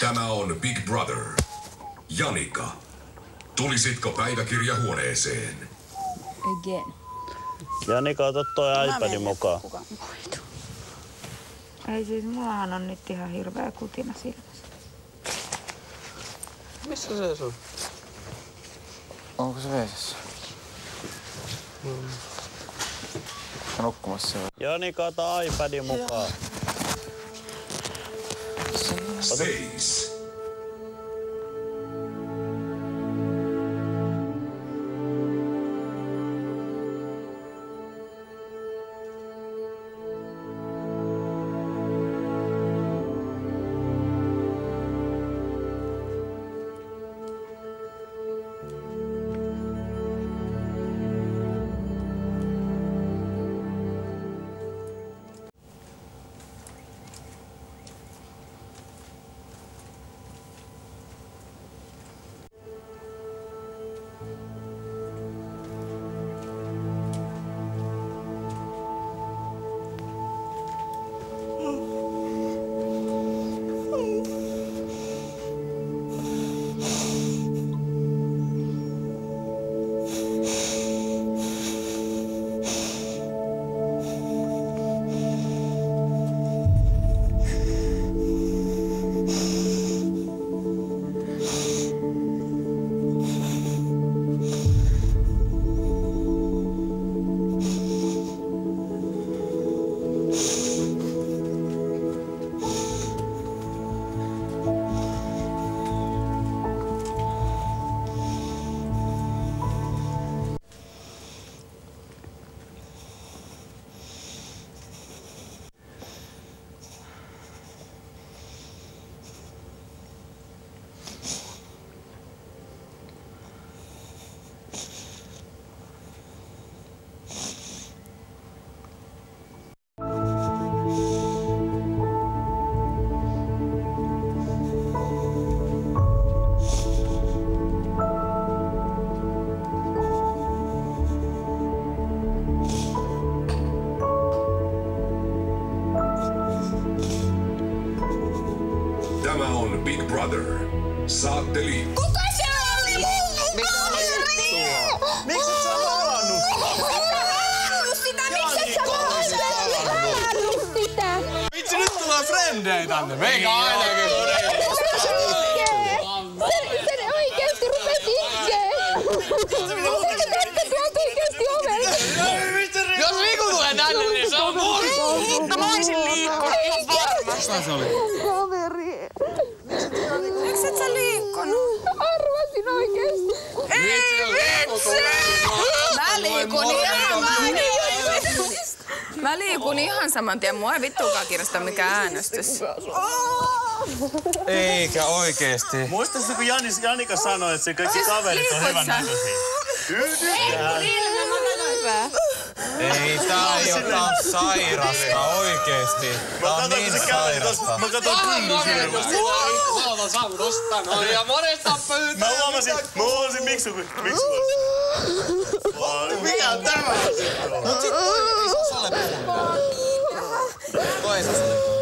Tämä on Big Brother. Janika, tulisitko päiväkirjahuoneeseen? Again. Janika, ota toi iPadin mukaan. Ei siis, mullahan on nyt ihan hirveä kutina silmässä. Missä se on? Onko se veisessä? Se nukkumassa siellä. Janika, ota iPadin mukaan. Seis. Tämä on Big Brother. Saatte liikkua. Kuka se oli? Miksi et sä avannut? Sitä, miksi et sä avannut sitä? Vitsi, nyt tullaan frendejä tänne. Meikä ainakin. Se oikeesti rupes itkee. Te tuot oikeesti ovelle. Jos Riku tulee tänne, niin se on mun. No mä oisin liikkunut ihan varmasti. Mitä se oli? Kaveri. Miksi et sä liikkunut? Arvasin oikeesti. Ei vitsi! Mä liikun ihan saman tien. Mua ei vittuakaan kiinnosta mikään äänestys. Eikä oikeesti. Muistatko, kun Janika sanoi, että se kaikki kaverit on hyvän näköisiä? Yhdistään. Ei, tää ei oo sairasta oikeesti. Tää on niin sairasta. Mä katsoin kynnyn silmästä. Mä saanut ostaa noin ja monesta pyytää. Mä huomasin Miksu. Mikä on tämä? Mut sit toi iso salepuu. Toi iso salepuu.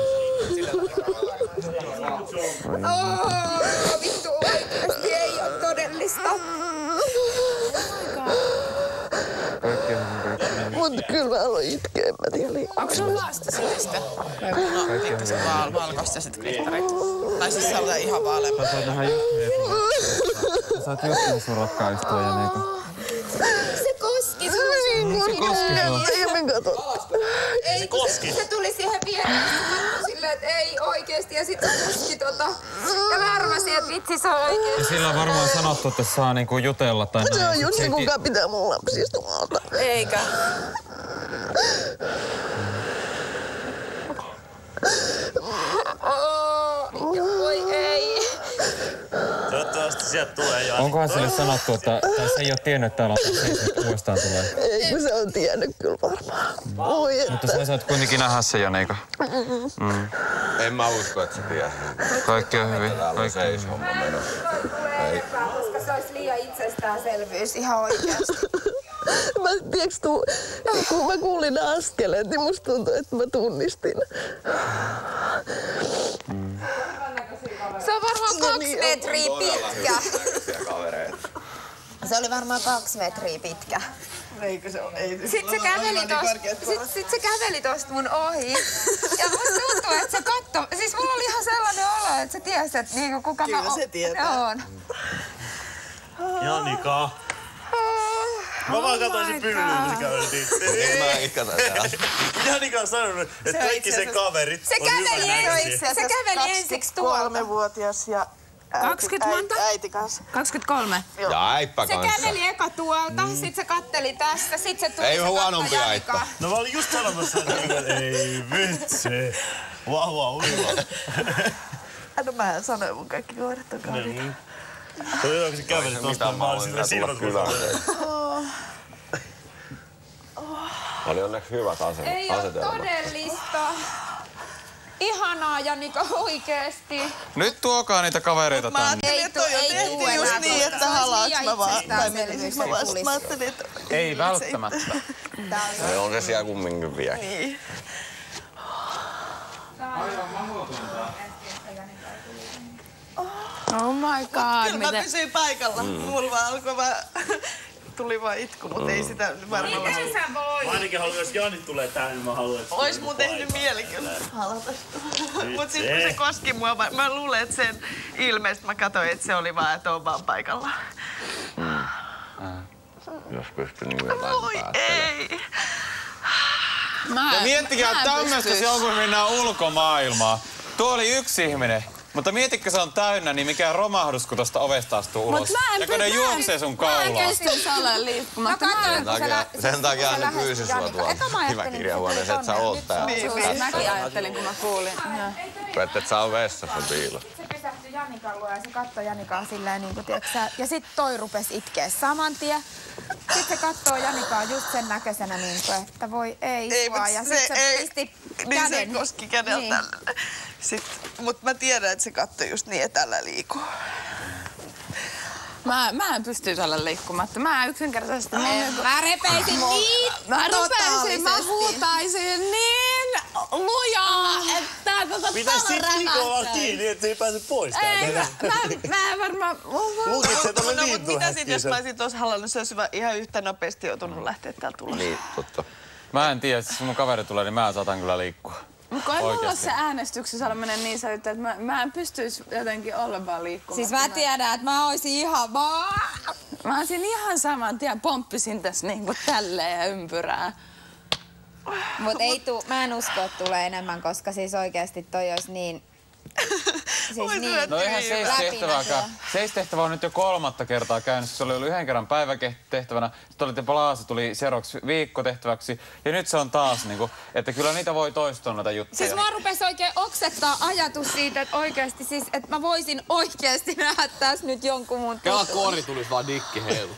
Vittu oikeesti ei oo todellista. Mut kyllä mä aloin itkeä, en mä tiedä liikaa. Onko sulla laastasillista? Vai mulla on pikkasen valkoista ja sit glittarit? Tai siis sä olet ihan vaaleanpa. Sä oot vähän just sä oot just sun rakkaistua ja niinku. Se koski sua. Se koski sua. Ei me kato. Ei, koski. Se tuli siihen viereen silleen, että ei oikeesti ja sit se koski Ja mä arvasin, että vitsi se on oikeesti. Ja sillä on varmaan sanottu, että saa niinku jutella tai näin. Se on just se, kuka pitää mun lapsista huolta. Eikä. Voi ei. Toivottavasti sieltä tulee jo. Onkohan sille sanottu, että se ei oo tiennyt, että täällä on uudestaan tulee? Ei, kun se on tiennyt kyllä varmaan. Voi että. Mutta sä saat kuitenkin nähdä se, Janika. En mä usko, että se tiedät. Kaikki on hyvin. Täällä on seishomma menossa. Ei. Koska se olisi liian itsestäänselvyys ihan oikeasti. Kun mä kuulin askeleet, niin musta tuntui, että mä tunnistin. Se on varmaan 2 metriä pitkä. Se oli varmaan 2 metriä pitkä. Eikö se ole? Sitten se käveli tosta mun ohi. Ja musta tuntuu, että se kattoi. Siis mulla oli ihan sellainen olo, että se tiesi, että niinku kuka Kyllä mä se tietää. oon. Janika. Mä vaan katsoin sen pyllyn, kun se käveltiin. Mäkin katsoin täällä. Janika on sanonut, että kaikki sen kaverit Se käveli ensiksi tuolta. 3-vuotias ja 20 monta? äiti kanssa. 23. Ja äippä Se kanssa. käveli eka tuolta, sit se katteli tästä, sit se tuli. Ei se huonompi kattoi äippä. Janikaa. No mä olin just sanomassa, että ei vitsi. Vahva uiva. No mähän sanoin, mun kaikki koirat on kauniita. Se oli hyvä, kun se käveli tosta. Mä olin sillä silmät Oli onneksi hyvät Ei oo asetelmat. todellista. Ihanaa, Janika, oikeesti. Nyt tuokaa niitä kavereita Mä tänne. ajattelin, että toi on tehty just niin, että halaaks mä vaan. Tai menisikö mä vasta? Mä ajattelin, että... Ei välttämättä. No, on se siellä kumminkin vielä. Niin. Oh my god, Kyllä mä miten... pysyin paikalla. Mulla vaan alkoi tuli vaan itku, mutta ei sitä varmaan... Miten sä voit? Mä ainakin haluan, jos Jani tulee tänne, niin mä haluan, että... Ois mun tehnyt mieli kyllä halata. Mut sit kun se koski mua, mä luulen, että sen ilmeisesti mä katsoin, että se oli vaan, että on vaan paikalla. Jos pystyy niin jotain Oi päättelemään. ei! Ja miettikää tämmöistä, jos jonkun mennään ulkomaailmaan. Tuo oli yksi ihminen. Mutta mietitkö se on täynnä, niin mikä romahdus, kun tosta ovesta astuu ulos. Ja kun ne juoksee sun kaulaa. Mä en pysty olemaan liikkumatta. Sen takia ne pyysi sua tuolla hyväkirjahuoneessa, että sä oot täällä. Mäkin ajattelin, kun mä kuulin. Et sä oo vessassa piilossa. Se pysähtyi Janikan luo ja se kattoi Janikaa silleen niinku, tiiäksä. Ja sit toi rupes itkeä saman tien. Sitten se kattoo Janikaa just sen näköisenä niinku, että voi ei sua. Ja sit se pisti niin käden. se koski kädellä Niin. tällä. Mut mä tiedän, että se kattoi just niin, että tällä liikuu. Mä en pystyisi olla liikkumatta. Mä yksinkertaisesti... Mä repeisin niin Mä rupeaisin, mä totaalisesti. huutaisin niin lujaa, että koko Pitäis talo sit niin kovaa räjähtäisi. kiinni, että se ei pääse pois Ei, täältä. mä en varmaan... Luukit se tuolle No mut liittyy mitä sit, jos mä olisin tuossa halannut, se olisi ihan yhtä nopeasti joutunut lähteä täältä ulos. Niin, totta. Mä en tiedä, jos mun kaveri tulee, niin mä saatan kyllä liikkua. Mutta ei mulla Oikeesti. se äänestyksessä olla menee niin säyttä, että mä en pystyisi jotenkin olla vaan liikkumatta. Siis mä tiedän, että mä oisin ihan vaan. Mä olisin ihan saman tien, pomppisin tässä niinku tälleen ja ympyrää. Mut ei mä en usko, että tulee enemmän, koska siis oikeesti toi olisi niin... Siis niin. No eihän seistehtävä on nyt jo 3. kertaa käynnissä. Se oli ollut 1 kerran päivätehtävänä, sitten oli Plaasi tuli seuraavaksi viikkotehtäväksi ja nyt se on taas niinku, että kyllä niitä voi toistua noita juttuja. Siis mua rupesi oikein oksettaa ajatus siitä, että oikeesti siis, että mä voisin oikeesti nähdä tässä nyt jonkun mun Kela koori tulis vaan dikki heilu.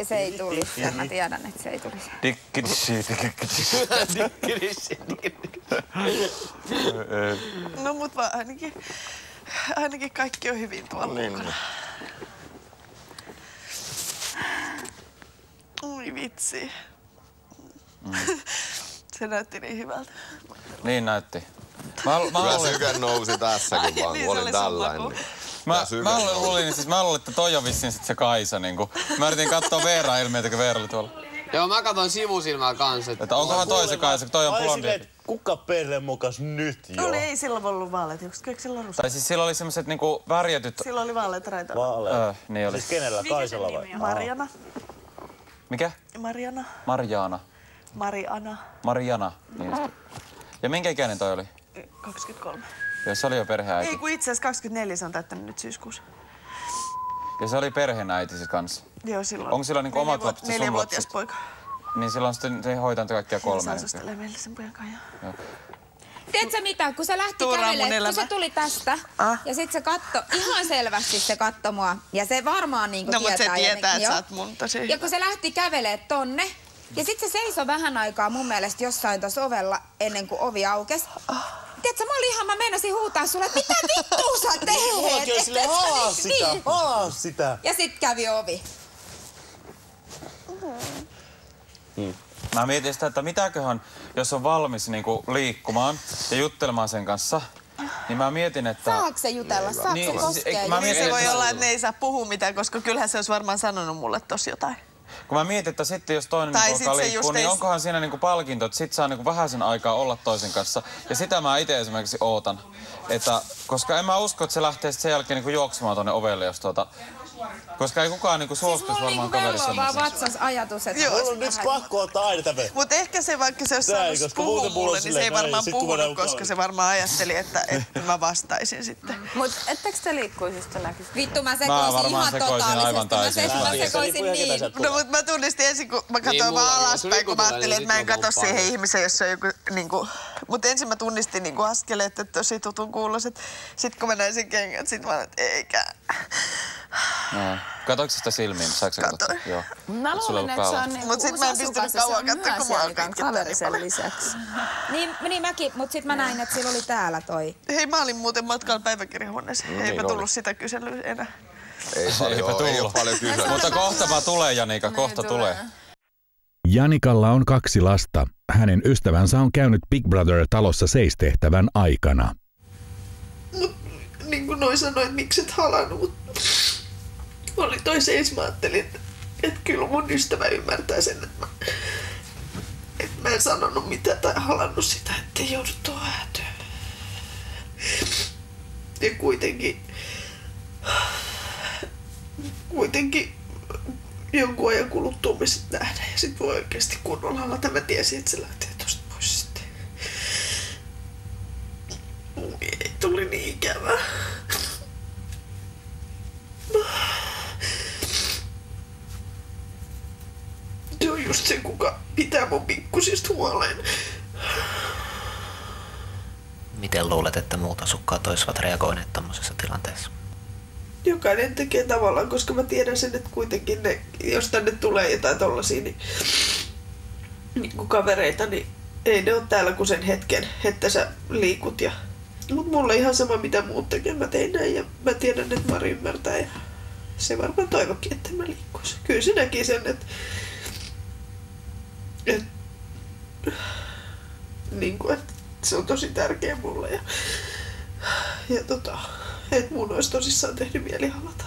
Se ei tulisi, mä tiedän, että se ei tulisi. No mut vaan ainakin kaikki on hyvin tuolla ulkona. Oi vitsi. Se näytti niin hyvältä. Niin näytti. Kyllä syke nousi tässäkin vaan, Niin, kun se olin oli tällainen. Mä luulin vissiin sit se Kaisa niinku. Mä yritin katsoa Veeran ilmeitä, kun Veera oli tuolla. Joo, mä katson sivusilmää kanssa. Että onkohan toi se Kaisa, kun toi on Mä olin blondi. silleen, että kuka perre mokas nyt jo? No ei silloin ollut vaaleat hiukset, eikö sillä ruskeat? Tai siis sillä oli semmoset niinku värjätyt... Sillä oli vaaleat raitaa. Vaaleat. Niin oli. Siis kenellä? Kaisalla vai? Mariana. Mikä? Mariana. Marjaana. Mariana. Niin just. Ja minkä ikäinen toi oli? 23. Ja se oli jo perheäiti. Ei kun itse asiassa 24 se on täyttänyt nyt syyskuussa. Ja se oli perheenäiti siis kanssa. Joo, silloin. Onko sillä niinku omat lapset ja sun 4-vuotias lapset? poika. Niin silloin sitten se hoitanut kaikkia 3. Se asustelee meille sen pojan kanssa. Tiedätkö mitä, kun se lähti kävelemään, kun se tuli tästä ja sit se katto, ihan selvästi se katto mua. Ja se varmaan niinku no, tietää. No mut se tietää, että joo. sä oot mun tosi hyvä. Ja kun se lähti kävelemään tonne, ja sit se seisoi vähän aikaa mun mielestä jossain tossa ovella ennen kuin ovi aukesi. Tiedätkö, mä meinasin huutaa sulle, että mitä vittua sä teet? Mullakin on silleen, halaa sitä. Ja sit kävi ovi. Mä mietin sitä, että mitäköhän, jos on valmis niinku liikkumaan ja juttelemaan sen kanssa, Niin mä mietin, että... Saako se jutella? Saako se koskea? Mä mietin, se voi olla, että ne ei saa puhua mitään, koska kyllähän se olisi varmaan sanonut mulle tossa jotain. Kun mä mietin, että sitten jos toinen alkaa liikkua, niin onkohan siinä niinku palkinto, että sit saa niinku vähäisen aikaa olla toisen kanssa. Ja sitä mä itse esimerkiksi ootan. Että, koska en mä usko, että se lähtee sen jälkeen niinku juoksemaan tonne ovelle, jos koska ei kukaan niinku suostuisi varmaan kaverissa. Mulla on vaan vatsas ajatus, että... Mulla on nyt pakko ottaa aina tämmöinen. Mut ehkä se, vaikka se olisi saanut puhua mulle, niin se ei varmaan puhunut, koska se varmaan ajatteli, että mä vastaisin sitten. Mut ettekö te liikkuisi, jos te näkis? Vittu, mä sekoisin ihan totaalisesti. Mä sekoisin niin. No mut mä tunnistin ensin, kun mä katsoin vaan alaspäin, kun mä ajattelin, että mä en katso siihen ihmiseen, jos se on joku niinku... Mut ensin mä tunnistin niinku askeleet, että tosi tutun kuuloiset. Sit kun mä näin sen kengät, sit mä olin, että eikä... No. Katoiko sitä silmiin? Katoin. Joo. Mä luulen, että se on niinku mut sit mä en pystynyt kauan katsoa, kun mä oon kaverisen lisäksi. Niin mäkin, mut sit mä näin, että sillä oli täällä toi. Hei, mä olin muuten matkalla päiväkirjahuoneeseen. Eipä tullut sitä kyselyä enää. Ei ole paljon kyselyä. Mutta kohtapa tulee, Janika, kohta tulee. Janikalla on 2 lasta. Hänen ystävänsä on käynyt Big Brother-talossa seistehtävän aikana. Niin kuin noi sanoi, että miksi et halannut, mutta mä olin toiseen, mä ajattelin, että kyllä mun ystävä ymmärtää sen, että mä en sanonut mitään tai halannut sitä, ettei joudu tuohon häätöön. Ja kuitenkin jonkun ajan kuluttua me sit nähdään ja sit voi oikeesti kunnolla halata. Mä tiesin, että se lähtee tosta pois sitten. Ei tuli niin ikävää. Se on just se, kuka pitää mun pikkusista huoleen. Miten luulet, että muut asukkaat olisivat reagoineet tommosessa tilanteessa? Jokainen tekee tavallaan, koska mä tiedän sen, että kuitenkin ne, jos tänne tulee jotain tollasia, niin kuin kavereita, niin ei ne ole täällä kuin sen hetken, että sä liikut. Mut mulle ihan sama, mitä muut tekee. Mä tein näin ja mä tiedän, että Mari ymmärtää ja se varmaan toivokin, että mä liikkuisin. Kyllä se näki sen, että se on tosi tärkeä mulle ja että mun olisi tosissaan tehnyt mieli halata.